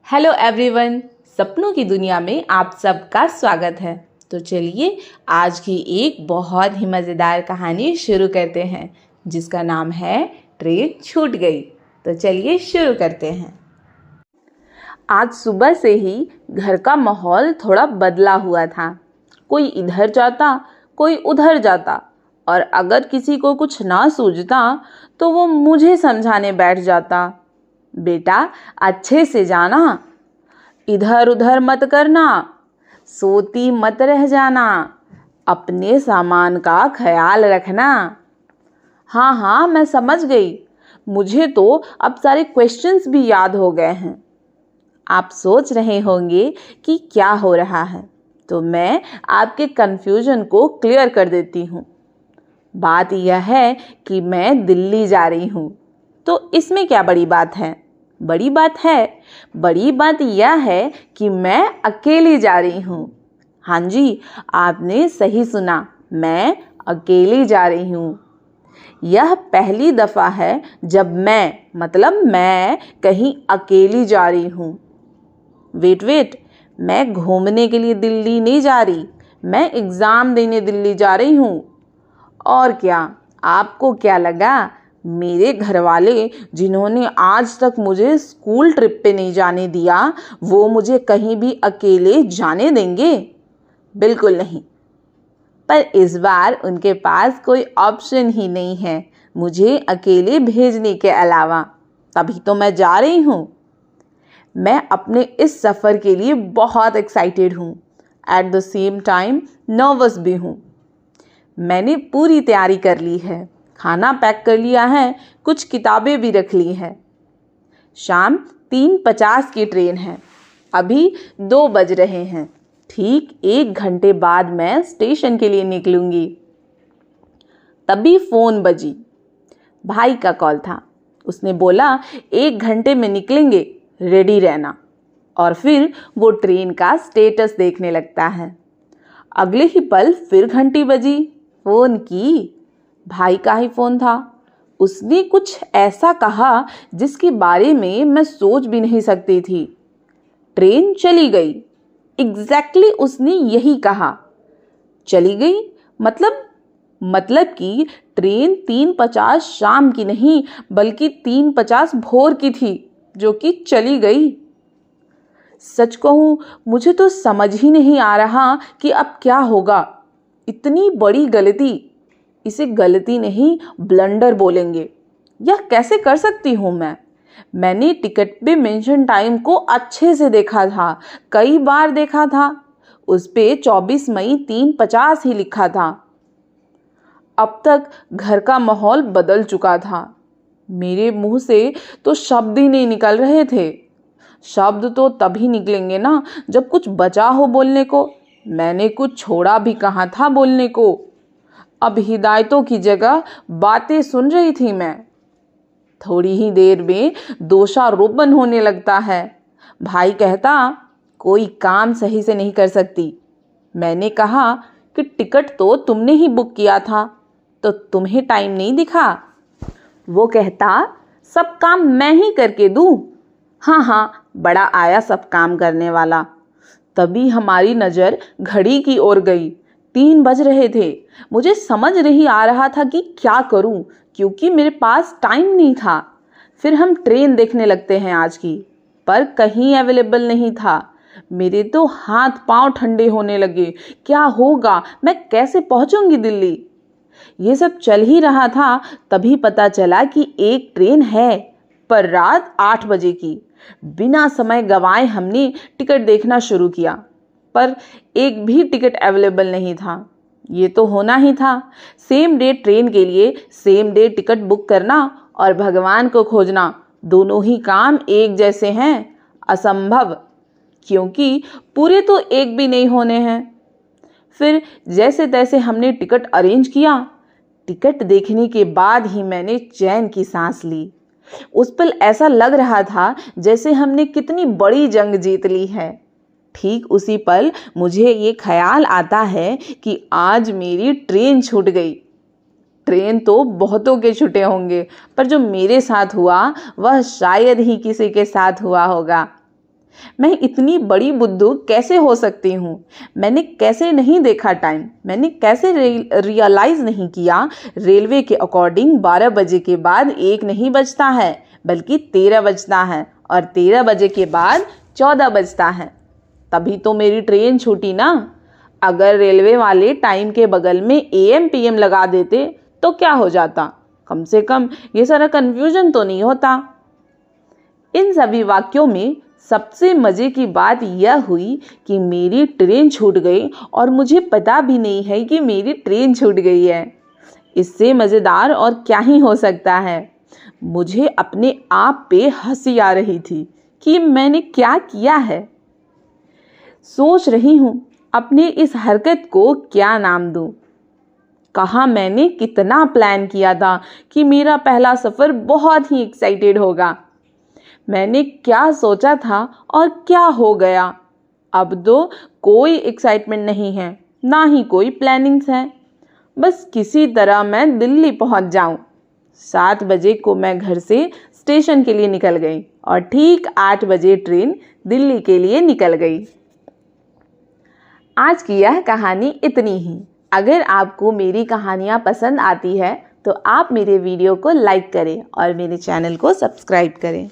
Hello everyone, सपनों की दुनिया में आप सबका स्वागत है। तो चलिए आज की एक बहुत ही मज़ेदार कहानी शुरू करते हैं जिसका नाम है ट्रेन छूट गई। तो चलिए शुरू करते हैं। आज सुबह से ही घर का माहौल थोड़ा बदला हुआ था। कोई इधर जाता, कोई उधर जाता, और अगर किसी को कुछ ना सूझता तो वो मुझे समझाने बैठ जाता। बेटा, अच्छे से जाना, इधर उधर मत करना, सोती मत रह जाना, अपने सामान का ख्याल रखना। हाँ हाँ, मैं समझ गई। मुझे तो अब सारे क्वेश्चंस भी याद हो गए हैं। आप सोच रहे होंगे कि क्या हो रहा है, तो मैं आपके कन्फ्यूजन को क्लियर कर देती हूँ। बात यह है कि मैं दिल्ली जा रही हूँ, तो इसमें क्या बड़ी बात है? बड़ी बात है। बड़ी बात यह है कि मैं अकेली जा रही हूँ। हाँ जी, आपने सही सुना, मैं अकेली जा रही हूँ। यह पहली दफ़ा है जब मैं कहीं अकेली जा रही हूँ। वेट, मैं घूमने के लिए दिल्ली नहीं जा रही, मैं एग्ज़ाम देने दिल्ली जा रही हूँ। और क्या, आपको क्या लगा मेरे घर वाले जिन्होंने आज तक मुझे स्कूल ट्रिप पे नहीं जाने दिया, वो मुझे कहीं भी अकेले जाने देंगे? बिल्कुल नहीं। पर इस बार उनके पास कोई ऑप्शन ही नहीं है मुझे अकेले भेजने के अलावा। तभी तो मैं जा रही हूँ। मैं अपने इस सफ़र के लिए बहुत एक्साइटेड हूँ, at the same time nervous भी हूँ। मैंने पूरी तैयारी कर ली है, खाना पैक कर लिया है, कुछ किताबें भी रख ली हैं। शाम 3:50 की ट्रेन है। अभी 2 बज रहे हैं। ठीक 1 घंटे बाद मैं स्टेशन के लिए निकलूंगी। तभी फ़ोन बजी। भाई का कॉल था। उसने बोला 1 घंटे में निकलेंगे, रेडी रहना। और फिर वो ट्रेन का स्टेटस देखने लगता है। अगले ही पल फिर घंटी बजी। फ़ोन की। भाई का ही फ़ोन था। उसने कुछ ऐसा कहा जिसके बारे में मैं सोच भी नहीं सकती थी। ट्रेन चली गई। एग्जैक्टली उसने यही कहा। चली गई मतलब कि ट्रेन 3:50 शाम की नहीं बल्कि 3:50 भोर की थी जो कि चली गई। सच कहूँ, मुझे तो समझ ही नहीं आ रहा कि अब क्या होगा। इतनी बड़ी गलती, इसे गलती नहीं ब्लंडर बोलेंगे। यह कैसे कर सकती हूँ मैं? मैंने टिकट पे मेंशन टाइम को अच्छे से देखा था, कई बार देखा था। उस पे 24 मई 3:50 ही लिखा था। अब तक घर का माहौल बदल चुका था। मेरे मुंह से तो शब्द ही नहीं निकल रहे थे। शब्द तो तभी निकलेंगे ना जब कुछ बचा हो बोलने को। मैंने कुछ छोड़ा भी कहाँ था बोलने को। अब हिदायतों की जगह बातें सुन रही थी मैं। थोड़ी ही देर में दोषारोपण होने लगता है। भाई कहता कोई काम सही से नहीं कर सकती। मैंने कहा कि टिकट तो तुमने ही बुक किया था, तो तुम्हें टाइम नहीं दिखा? वो कहता सब काम मैं ही करके दूँ। हाँ, बड़ा आया सब काम करने वाला। तभी हमारी नज़र घड़ी की ओर गई। 3 बज रहे थे। मुझे समझ नहीं आ रहा था कि क्या करूं, क्योंकि मेरे पास टाइम नहीं था। फिर हम ट्रेन देखने लगते हैं आज की, पर कहीं अवेलेबल नहीं था। मेरे तो हाथ पांव ठंडे होने लगे। क्या होगा, मैं कैसे पहुंचूंगी दिल्ली? ये सब चल ही रहा था, तभी पता चला कि एक ट्रेन है, पर रात 8 बजे की। बिना समय गंवाए हमने टिकट देखना शुरू किया, पर एक भी टिकट अवेलेबल नहीं था। ये तो होना ही था। सेम डे ट्रेन के लिए सेम डे टिकट बुक करना और भगवान को खोजना, दोनों ही काम एक जैसे हैं? असंभव, क्योंकि पूरे तो एक भी नहीं होने हैं। फिर जैसे तैसे हमने टिकट अरेंज किया। टिकट देखने के बाद ही मैंने चैन की सांस ली। उस पल ऐसा लग रहा था जैसे हमने कितनी बड़ी जंग जीत ली है। ठीक उसी पल मुझे ये ख्याल आता है कि आज मेरी ट्रेन छूट गई। ट्रेन तो बहुतों के छूटे होंगे, पर जो मेरे साथ हुआ वह शायद ही किसी के साथ हुआ होगा। मैं इतनी बड़ी बुद्धू कैसे हो सकती हूँ? मैंने कैसे नहीं देखा टाइम? मैंने कैसे रियलाइज़ नहीं किया रेलवे के अकॉर्डिंग 12 बजे के बाद 1 नहीं बजता है बल्कि 13 बजता है और 13 बजे के बाद 14 बजता है। तभी तो मेरी ट्रेन छूटी ना। अगर रेलवे वाले टाइम के बगल में AM PM लगा देते तो क्या हो जाता? कम से कम ये सारा कन्फ्यूजन तो नहीं होता। इन सभी वाक्यों में सबसे मज़े की बात यह हुई कि मेरी ट्रेन छूट गई और मुझे पता भी नहीं है कि मेरी ट्रेन छूट गई है। इससे मज़ेदार और क्या ही हो सकता है। मुझे अपने आप पे हंसी आ रही थी कि मैंने क्या किया है। सोच रही हूँ अपने इस हरकत को क्या नाम दूँ। कहाँ मैंने कितना प्लान किया था कि मेरा पहला सफ़र बहुत ही एक्साइटेड होगा। मैंने क्या सोचा था और क्या हो गया। अब तो कोई एक्साइटमेंट नहीं है, ना ही कोई प्लानिंग्स है। बस किसी तरह मैं दिल्ली पहुंच जाऊं। 7 बजे को मैं घर से स्टेशन के लिए निकल गई और ठीक 8 बजे ट्रेन दिल्ली के लिए निकल गई। आज की यह कहानी इतनी ही। अगर आपको मेरी कहानियाँ पसंद आती है तो आप मेरे वीडियो को लाइक करें और मेरे चैनल को सब्सक्राइब करें।